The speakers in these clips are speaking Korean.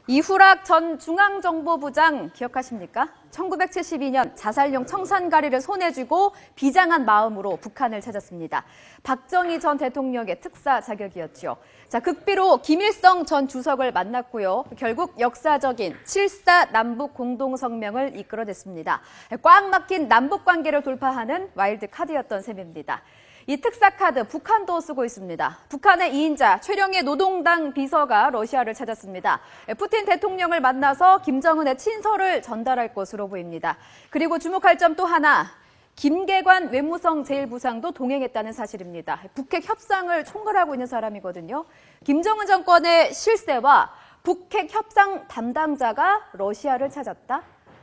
이후락 전 중앙정보부장 기억하십니까? 1972년 자살용 청산가리를 손에 쥐고 비장한 마음으로 북한을 찾았습니다. 박정희 전 대통령의 특사 자격이었죠. 자, 극비로 김일성 전 주석을 만났고요. 결국 역사적인 7.4 남북 공동성명을 이끌어냈습니다. 꽉 막힌 남북 관계를 돌파하는 와일드 카드였던 셈입니다. 이 특사카드 북한도 쓰고 있습니다. 북한의 2인자 최령의 노동당 비서가 러시아를 찾았습니다. 푸틴 대통령을 만나서 김정은의 친서를 전달할 것으로 보입니다. 그리고 주목할 점 또 하나, 김계관 외무성 제1부상도 동행했다는 사실입니다. 북핵 협상을 총괄하고 있는 사람이거든요. 김정은 정권의 실세와 북핵 협상 담당자가 러시아를 찾았다?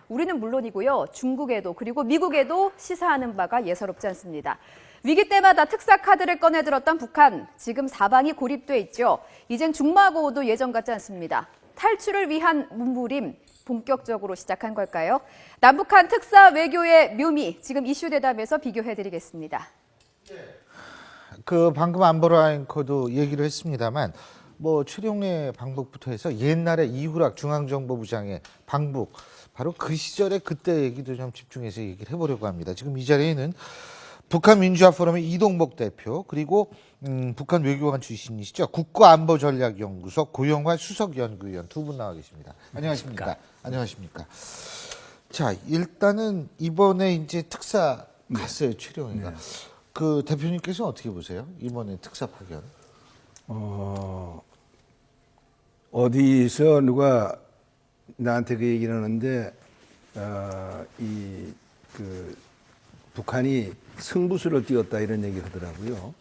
우리는 물론이고요. 중국에도 그리고 미국에도 시사하는 바가 예사롭지 않습니다. 위기 때마다 특사 카드를 꺼내들었던 북한, 지금 사방이 고립돼 있죠. 이젠 중마고도 예전 같지 않습니다. 탈출을 위한 몸부림 본격적으로 시작한 걸까요? 남북한 특사 외교의 묘미, 지금 이슈 대담에서 비교해드리겠습니다. 방금 안보라 앵커도 얘기를 했습니다만, 최룡의 방북부터 해서 옛날에 이후락 중앙정보부장의 방북, 바로 그 시절에 그때 얘기도 좀 집중해서 얘기를 해보려고 합니다. 지금 이 자리에는 북한민주화포럼의 이동복 대표, 그리고 북한 외교관 출신이시죠. 국가안보전략연구소 고영환 수석연구위원 두 분 나와 계십니다. 안녕하십니까? 안녕하십니까? 자, 일단은 이번에 이제 특사 갔어요, 최룡이가. 네. 그 대표님께서 어떻게 보세요? 이번에 특사 파견. 어디서 누가 나한테 그 얘기를 하는데, 북한이 승부수를 띄웠다 이런 얘기를 하더라고요.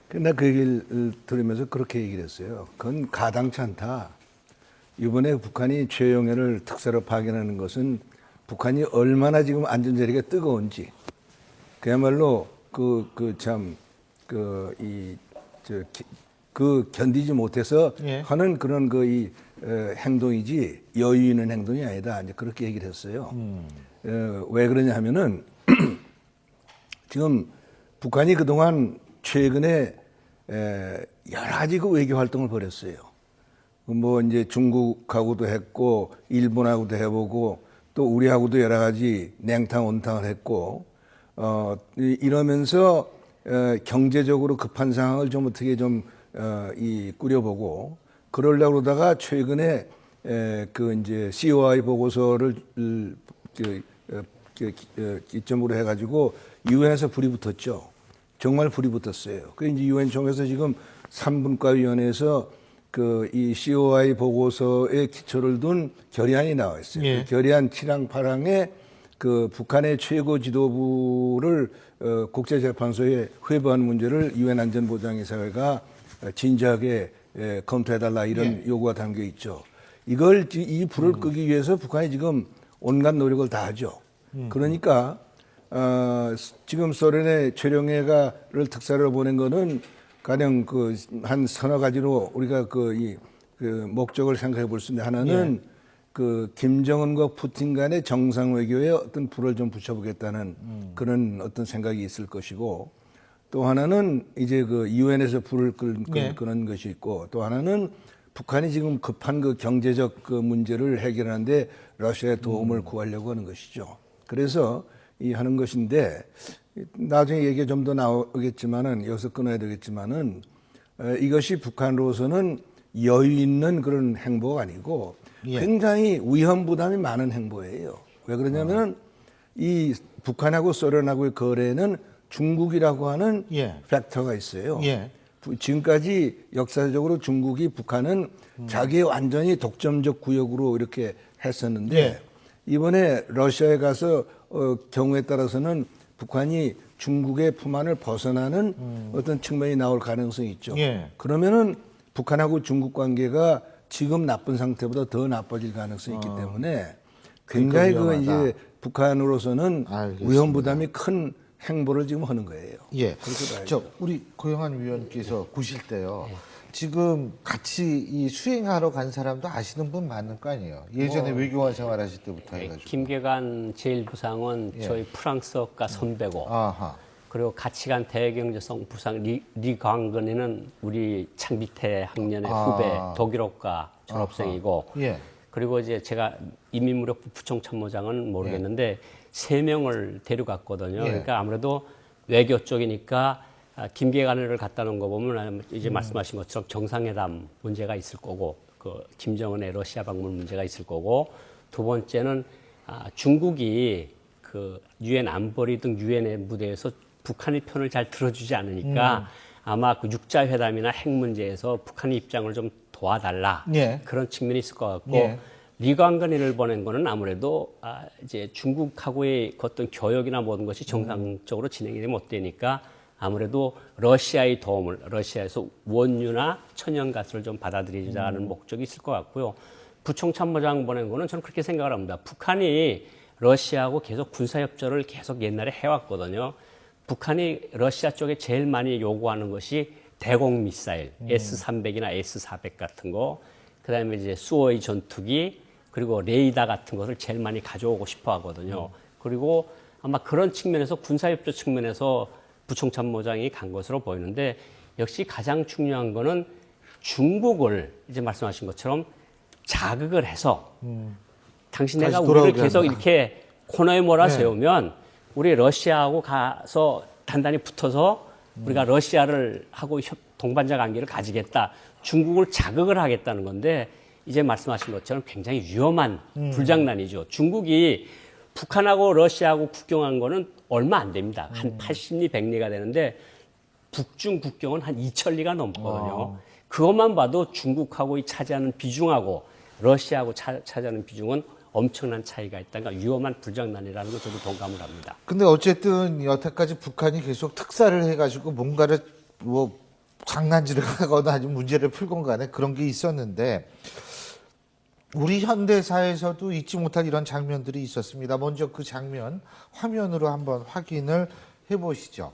근데 그 얘기를 들으면서 그렇게 얘기를 했어요. 그건 가당치 않다. 이번에 북한이 최영애를 특사로 파견하는 것은 북한이 얼마나 지금 안전자리가 뜨거운지, 그야말로 견디지 못해서 하는 그런 행동이지 여유 있는 행동이 아니다. 이제 그렇게 얘기를 했어요. 왜 그러냐 하면은 지금 북한이 그동안 최근에 여러 가지 외교 활동을 벌였어요. 이제 중국하고도 했고, 일본하고도 해보고, 또 우리하고도 여러 가지 냉탕, 온탕을 했고, 이러면서 경제적으로 급한 상황을 좀 어떻게 꾸려보고, 그러려고 그러다가 최근에 이제 COI 보고서를 기점으로 해가지고 유엔에서 불이 붙었죠. 정말 불이 붙었어요. 그 이제 유엔 총회에서 지금 3분과위원회에서 이 COI 보고서에 기초를 둔 결의안이 나와 있어요. 그 결의안 7항 8항에 북한의 최고 지도부를 국제재판소에 회부하는 문제를 유엔 안전보장이사회가 진지하게 검토해달라 이런 요구가 담겨 있죠. 이 불을 끄기 위해서 북한이 지금 온갖 노력을 다 하죠. 그러니까 지금 소련의 최룡해가를 특사로 보낸 거는 가령 한 서너 가지로 우리가 목적을 생각해 볼 수 있는데, 하나는 김정은과 푸틴 간의 정상 외교에 어떤 불을 좀 붙여보겠다는 그런 어떤 생각이 있을 것이고, 또 하나는 이제 유엔에서 불을 끄는 것이 있고, 또 하나는 북한이 지금 급한 경제적 문제를 해결하는데 러시아의 도움을 구하려고 하는 것이죠. 그래서 하는 것인데, 나중에 얘기가 좀 더 나오겠지만은, 여기서 끊어야 되겠지만은, 이것이 북한으로서는 여유 있는 그런 행보가 아니고 굉장히 위험 부담이 많은 행보예요. 왜 그러냐면은 이 북한하고 소련하고의 거래는 중국이라고 하는 팩터가 있어요. 지금까지 역사적으로 중국이 북한은 자기의 완전히 독점적 구역으로 이렇게 했었는데, 이번에 러시아에 가서 경우에 따라서는 북한이 중국의 품 안을 벗어나는 어떤 측면이 나올 가능성이 있죠. 그러면은 북한하고 중국 관계가 지금 나쁜 상태보다 더 나빠질 가능성이 있기 때문에 굉장히 이제 북한으로서는 위험 부담이 큰 행보를 지금 하는 거예요. 우리 고영환 위원께서 보실 때요. 지금 같이 이 수행하러 간 사람도 아시는 분 많을 거 아니에요. 예전에 외교관 생활하실 때부터 해가지고. 김계관 제1부상은 저희 프랑스어과 선배고, 그리고 같이 간 대경제성 부상 리광근이는 우리 창비태 학년의 후배 독일어과 졸업생이고 예. 그리고 이제 제가 인민무력부 부총참모장은 모르겠는데 세 명을 데려갔거든요. 예. 그러니까 아무래도 외교 쪽이니까 김계관을 갖다 놓은 거 보면 이제 말씀하신 것처럼 정상회담 문제가 있을 거고 그 김정은의 러시아 방문 문제가 있을 거고 두 번째는 중국이 그 유엔 안보리 등 유엔의 무대에서 북한의 편을 잘 들어주지 않으니까 아마 그 육자 회담이나 핵 문제에서 북한의 입장을 좀 도와달라 예. 그런 측면이 있을 것 같고 예. 리광건이를 보낸 거는 아무래도 이제 중국하고의 어떤 교역이나 모든 것이 정상적으로 진행이 못 되니까 아무래도 러시아의 도움을 러시아에서 원유나 천연가스를 좀 받아들이자는 목적이 있을 것 같고요. 부총참모장 보낸 거는 저는 그렇게 생각을 합니다. 북한이 러시아하고 계속 군사협조를 계속 옛날에 해왔거든요. 북한이 러시아 쪽에 제일 많이 요구하는 것이 대공 미사일, S-300이나 S-400 같은 거, 그다음에 이제 수호의 전투기, 그리고 레이더 같은 것을 제일 많이 가져오고 싶어 하거든요. 그리고 아마 그런 측면에서 군사협조 측면에서 부총참모장이 간 것으로 보이는데 역시 가장 중요한 거는 중국을 이제 말씀하신 것처럼 자극을 해서 당신네가 다시 우리를 돌아오게 계속 한다. 이렇게 코너에 몰아세우면 네. 우리 러시아하고 가서 단단히 붙어서 우리가 러시아를 하고 동반자 관계를 가지겠다. 중국을 자극을 하겠다는 건데 이제 말씀하신 것처럼 굉장히 위험한 불장난이죠. 중국이 북한하고 러시아하고 국경한 거는 얼마 안 됩니다. 한 80리, 100리가 되는데 북중 국경은 한 2,000리가 넘거든요. 그것만 봐도 중국하고 차지하는 비중하고 러시아하고 차지하는 비중은 엄청난 차이가 있다니까 위험한 불장난이라는 거 저도 동감을 합니다. 근데 어쨌든 여태까지 북한이 계속 특사를 해가지고 뭔가를 뭐 장난질을 하거나 아니면 문제를 풀건 간에 그런 게 있었는데 우리 현대사에서도 잊지 못할 이런 장면들이 있었습니다. 먼저 그 장면 화면으로 한번 확인을 해보시죠.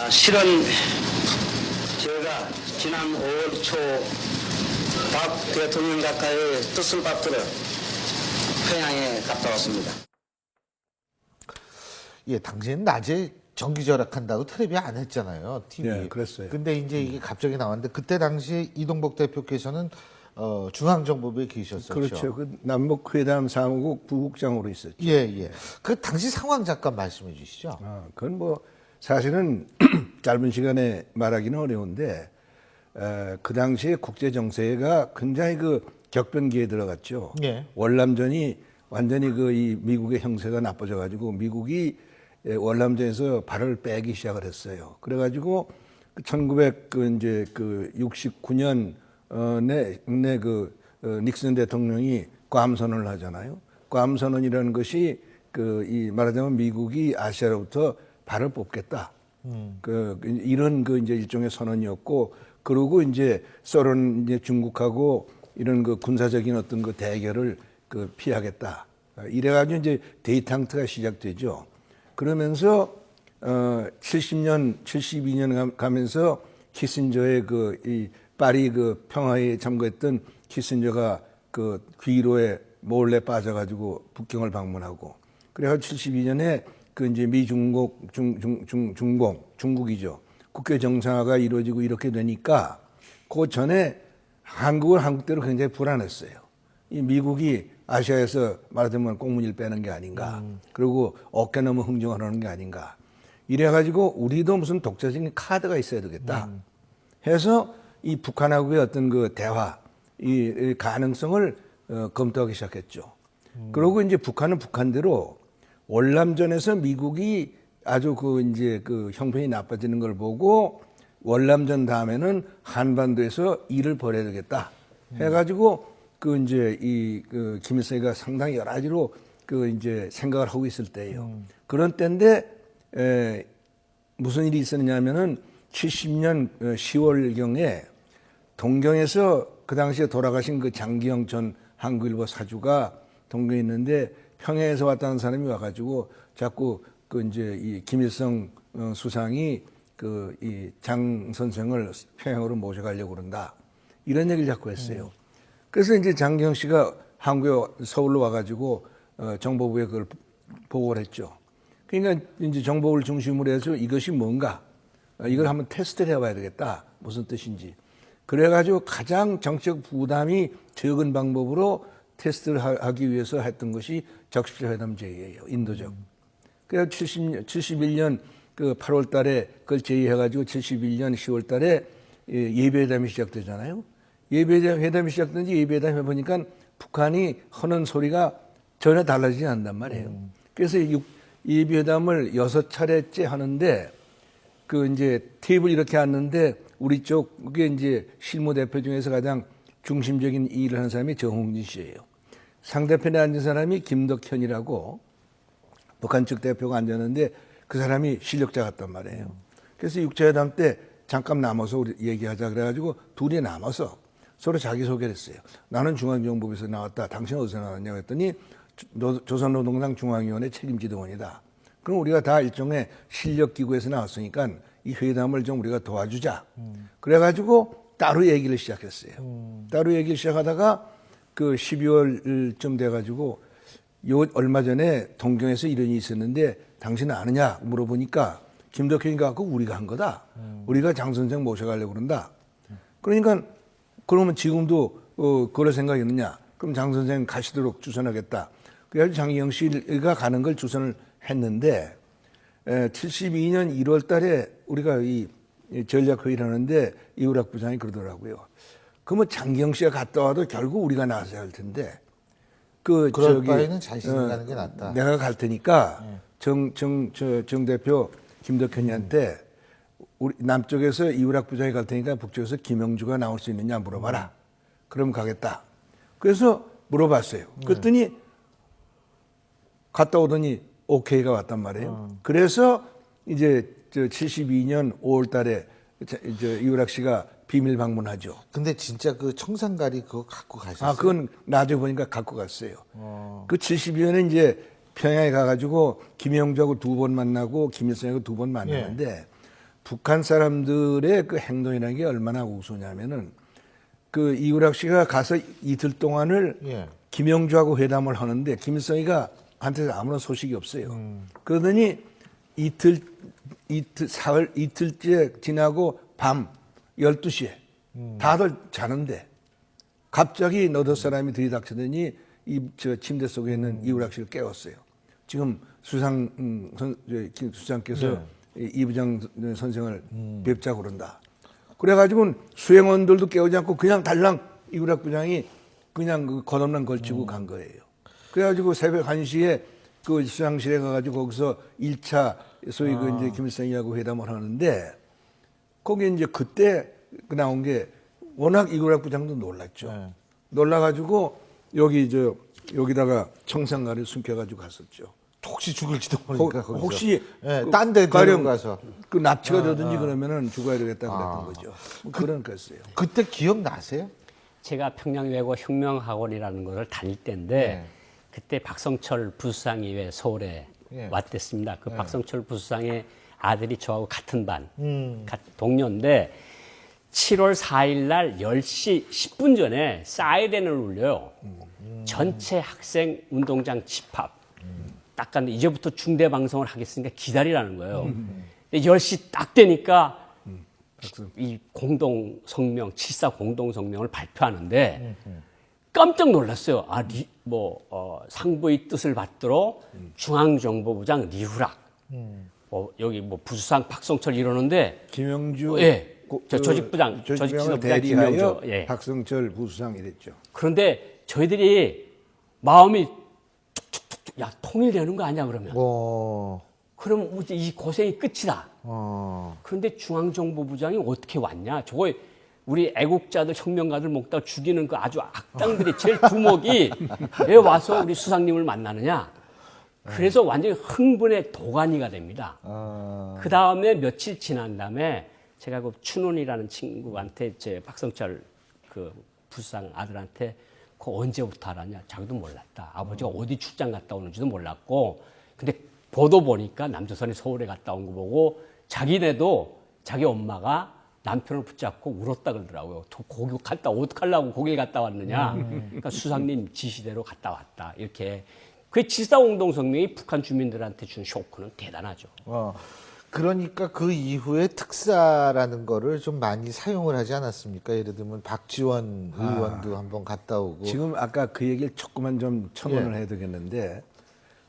실은 제가 지난 5월 초 박 대통령 가까이 뜻을 받들어 평양에 갔다 왔습니다. 예, 당시에는 낮에 정기 절약한다고 텔레비 안 했잖아요. TV. 네, 그랬어요. 근데 이제 이게 갑자기 나왔는데 그때 당시 이동복 대표께서는 중앙정보부에 계셨었죠. 그렇죠. 그 남북회담 사무국 부국장으로 있었죠. 예, 예. 그 당시 상황 잠깐 말씀해 주시죠. 그건 뭐 사실은 짧은 시간에 말하기는 어려운데 그 당시에 국제 정세가 굉장히 그 격변기에 들어갔죠. 예. 월남전이 완전히 그 이 미국의 형세가 나빠져 가지고 미국이 월남전에서 발을 빼기 시작을 했어요. 그래 가지고 1969년 내 그 닉슨 대통령이 괌 선언을 하잖아요. 괌 선언이라는 것이 이 말하자면 미국이 아시아로부터 발을 뽑겠다. 이런 이제 일종의 선언이었고, 그리고 이제 서론 이제 중국하고 이런 그 군사적인 어떤 그 대결을 피하겠다. 이래가지고 이제 데이탕트가 시작되죠. 그러면서 72년 가면서 키신저의 이 파리 평화에 참가했던 키신저가 귀로에 몰래 빠져가지고 북경을 방문하고, 그래가지고 72년에 이제 중국이죠. 국교 정상화가 이루어지고 이렇게 되니까 그 전에 한국은 한국대로 굉장히 불안했어요. 이 미국이 아시아에서 말하자면 꽁무니를 빼는 게 아닌가. 그리고 어깨 너머 흥정을 하는 게 아닌가. 이래가지고 우리도 무슨 독자적인 카드가 있어야 되겠다. 해서 이 북한하고의 어떤 그 대화, 이 가능성을 검토하기 시작했죠. 그리고 이제 북한은 북한대로 월남전에서 미국이 아주 이제 형편이 나빠지는 걸 보고 월남전 다음에는 한반도에서 일을 벌여야 되겠다. 해가지고 이제 김일성이가 상당히 여러 가지로 이제 생각을 하고 있을 때예요. 그런 때인데 무슨 일이 있었냐면은 70년 10월경에 동경에서 그 당시에 돌아가신 장기영 전 한국일보 사주가 동경에 있는데 평양에서 왔다는 사람이 와가지고 자꾸 이제 이 김일성 수상이 이 장 선생을 평양으로 모셔가려고 그런다. 이런 얘기를 자꾸 했어요. 그래서 이제 장기영 씨가 한국에 서울로 와가지고 정보부에 그걸 보고를 했죠. 그러니까 이제 정보를 중심으로 해서 이것이 뭔가 이걸 한번 테스트를 해봐야 되겠다. 무슨 뜻인지. 그래가지고 가장 정책 부담이 적은 방법으로 테스트를 하기 위해서 했던 것이 적십자회담 제의예요. 인도적. 그래서 71년 그 8월 달에 그걸 제의해가지고 71년 10월 달에 예비회담이 시작되잖아요. 예비회담이 시작된지 예비회담 해보니까 북한이 하는 소리가 전혀 달라지지 않단 말이에요. 그래서 예비회담을 6차례째 하는데 그 이제 테이블 이렇게 앉는데 우리 쪽에 이제 실무 대표 중에서 가장 중심적인 일을 하는 사람이 정홍진 씨예요. 상대편에 앉은 사람이 김덕현이라고 북한 측 대표가 앉았는데 그 사람이 실력자 같단 말이에요. 그래서 6차 회담 때 잠깐 남아서 우리 얘기하자 그래가지고 둘이 남아서 서로 자기소개를 했어요. 나는 중앙정보부에서 나왔다. 당신은 어디서 나왔냐고 했더니 조선노동당 중앙위원회 책임지도원이다. 그럼 우리가 다 일종의 실력기구에서 나왔으니까 이 회담을 좀 우리가 도와주자. 그래가지고 따로 얘기를 시작했어요. 따로 얘기를 시작하다가 그 12월쯤 돼가지고 얼마 전에 동경에서 이런 일이 있었는데 당신은 아느냐 물어보니까 김덕현이 갖고 우리가 한 거다. 우리가 장 선생 모셔가려고 그런다. 그러니까 그러면 지금도 그럴 생각이 있느냐. 그럼 장 선생 가시도록 주선하겠다. 그래서 장기영 씨가 가는 걸 주선을 했는데 72년 1월 달에 우리가 이 전략회의를 하는데 이우락 부장이 그러더라고요. 그러면 장기영 씨가 갔다 와도 결국 우리가 나서야 할 텐데 그럴 바에는 자신이 가는 게 낫다. 내가 갈 테니까 정 대표 김덕현이한테 우리 남쪽에서 이우락 부장이 갈 테니까 북쪽에서 김영주가 나올 수 있느냐 물어봐라. 그럼 가겠다. 그래서 물어봤어요. 그랬더니 갔다 오더니 오케이가 왔단 말이에요. 그래서 이제 72년 5월 달에 이우락 씨가 비밀 방문하죠. 근데 진짜 그 청산가리 그거 갖고 가셨어요? 아, 그건 나중에 보니까 갖고 갔어요. 그 72년에 이제 평양에 가가지고 김영주하고 2번 만나고 김일성하고 2번 만나는데 북한 사람들의 그 행동이라는 게 얼마나 우스냐면은 그 이우락 씨가 가서 이틀 동안을 김영주하고 회담을 하는데 김일성이가 한테서 아무런 소식이 없어요. 그러더니 사흘 이틀째 지나고 밤 12시에 다들 자는데 갑자기 너댓 사람이 들이닥치더니 저 침대 속에 있는 이우락 씨를 깨웠어요. 지금 수장께서 이 부장 선생을 뵙자고 그런다. 그래가지고 수행원들도 깨우지 않고 그냥 달랑 이우락 부장이 그냥 그 건엄난 걸치고 간 거예요. 그래가지고 새벽 1시에 그 수장실에 가가지고 거기서 1차 소위 그 이제 김일성이하고 회담을 하는데 거기 이제 그때 나온 게 워낙 이우락 부장도 놀랐죠. 놀라가지고 여기다가 청산가를 숨겨가지고 갔었죠. 혹시 죽을지도 모르니까 거기서. 혹시 딴 데 데려가서 그 납치가 되든지 그러면은 죽어야 되겠다 그랬던 거죠. 뭐 그런 거였어요. 그때 기억나세요? 제가 평양외고 혁명학원이라는 것을 다닐 때인데 그때 박성철 부수상이 왜 서울에 왔댔습니다. 그 박성철 부수상의 아들이 저하고 같은 반, 동료인데 7월 4일 날 10시 10분 전에 사이렌을 울려요. 전체 학생 운동장 집합. 딱 갔는데 이제부터 중대 방송을 하겠으니까 기다리라는 거예요. 10시 딱 되니까 이 공동 성명, 7.4 공동 성명을 발표하는데 깜짝 놀랐어요. 상부의 뜻을 받들어 중앙정보부장 리후락, 여기 부수상 박성철 이러는데 김영주, 조직부장, 조직지도부장 대리하여 김영주, 박성철 부수상 이랬죠. 그런데 저희들이 마음이 툭툭툭, 야 통일되는 거 아니야 그러면? 그럼 이 고생이 끝이다. 그런데 중앙정보부장이 어떻게 왔냐? 저거 우리 애국자들, 혁명가들 먹다가 죽이는 그 아주 악당들이 제일 두목이 왜 와서 우리 수상님을 만나느냐? 그래서 완전히 흥분의 도가니가 됩니다. 그 다음에 며칠 지난 다음에 제가 그 춘훈이라는 친구한테 제 박성철 그 부수상 아들한테 그거 언제부터 알았냐? 자기도 몰랐다. 아버지가 어디 출장 갔다 오는지도 몰랐고, 근데 보도 보니까 남조선이 서울에 갔다 온 거 보고 자기네도 자기 엄마가 남편을 붙잡고 울었다 그러더라고요. 거기 갔다 어떡하려고 거길 갔다 왔느냐. 그러니까 수상님 지시대로 갔다 왔다. 이렇게 그 7.4 운동성명이 북한 주민들한테 준 쇼크는 대단하죠. 그러니까 그 이후에 특사라는 거를 좀 많이 사용을 하지 않았습니까? 예를 들면 박지원 의원도 한번 갔다 오고. 지금 아까 그 얘기를 조금만 좀 첨언을 해야 되겠는데,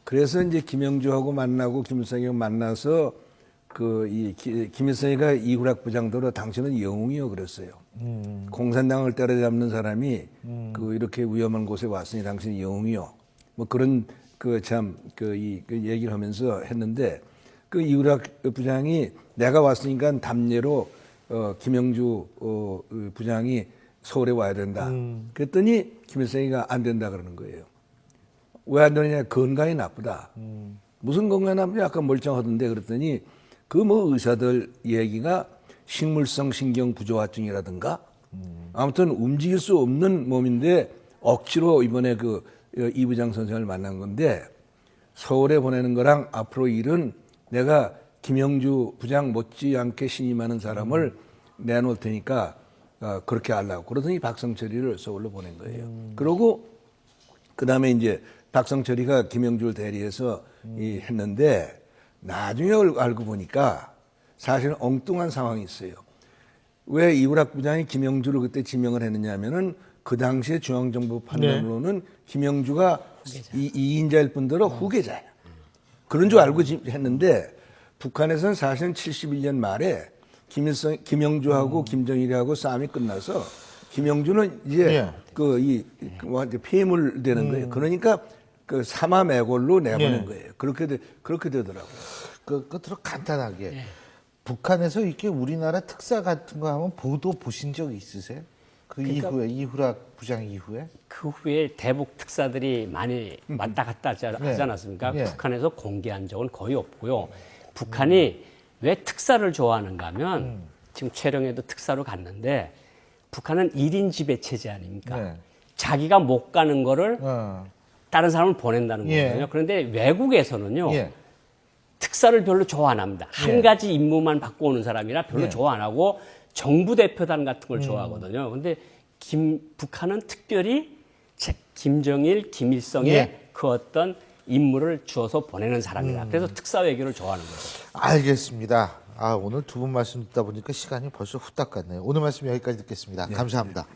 그래서 이제 김영주하고 만나고 김일성이하고 만나서 김일성이가 이후락 부장도로 당신은 영웅이요 그랬어요. 공산당을 때려잡는 사람이 이렇게 위험한 곳에 왔으니 당신은 영웅이요. 뭐 그런 이 얘기를 하면서 했는데, 그 이후락 부장이 내가 왔으니까 담례로 김영주 부장이 서울에 와야 된다. 그랬더니 김일성이가 안 된다 그러는 거예요. 왜 안 되느냐? 건강이 나쁘다. 무슨 건강이 나쁘냐? 아까 멀쩡하던데 그랬더니 그 뭐 의사들 얘기가 식물성 신경 부조화증이라든가 아무튼 움직일 수 없는 몸인데 억지로 이번에 이 부장 선생을 만난 건데, 서울에 보내는 거랑 앞으로 일은 내가 김영주 부장 못지않게 신임하는 사람을 내놓을 테니까 그렇게 하려고. 그러더니 박성철이를 서울로 보낸 거예요. 그러고 그다음에 이제 박성철이가 김영주를 대리해서 했는데, 나중에 알고 보니까 사실은 엉뚱한 상황이 있어요. 왜 이후락 부장이 김영주를 그때 지명을 했느냐면은 그 당시에 중앙정부 판단으로는 김영주가 이인자일 뿐더러 후계자야. 그런 줄 알고 했는데, 북한에서는 사실은 71년 말에 김영주하고 김정일하고 싸움이 끝나서 김영주는 이제 폐임을 되는 거예요. 그러니까 사마 매골로 내보낸 거예요. 그렇게 되더라고요. 끝으로 간단하게 북한에서 이렇게 우리나라 특사 같은 거 하면 보도 보신 적 있으세요? 이후에 이후락 부장 이후에? 그 후에 대북 특사들이 많이 왔다 갔다 하지 않았습니까? 북한에서 공개한 적은 거의 없고요. 북한이 왜 특사를 좋아하는가 하면 지금 최령에도 특사로 갔는데, 북한은 1인 지배 체제 아닙니까? 자기가 못 가는 거를 다른 사람을 보낸다는 거거든요. 그런데 외국에서는요, 특사를 별로 좋아 안 합니다. 한 가지 임무만 받고 오는 사람이라 별로 좋아 안 하고 정부 대표단 같은 걸 좋아하거든요. 근데 북한은 특별히 김정일, 김일성의 그 어떤 임무를 주어서 보내는 사람이다. 그래서 특사 외교를 좋아하는 거죠. 알겠습니다. 오늘 두 분 말씀 듣다 보니까 시간이 벌써 후딱 갔네요. 오늘 말씀 여기까지 듣겠습니다. 감사합니다.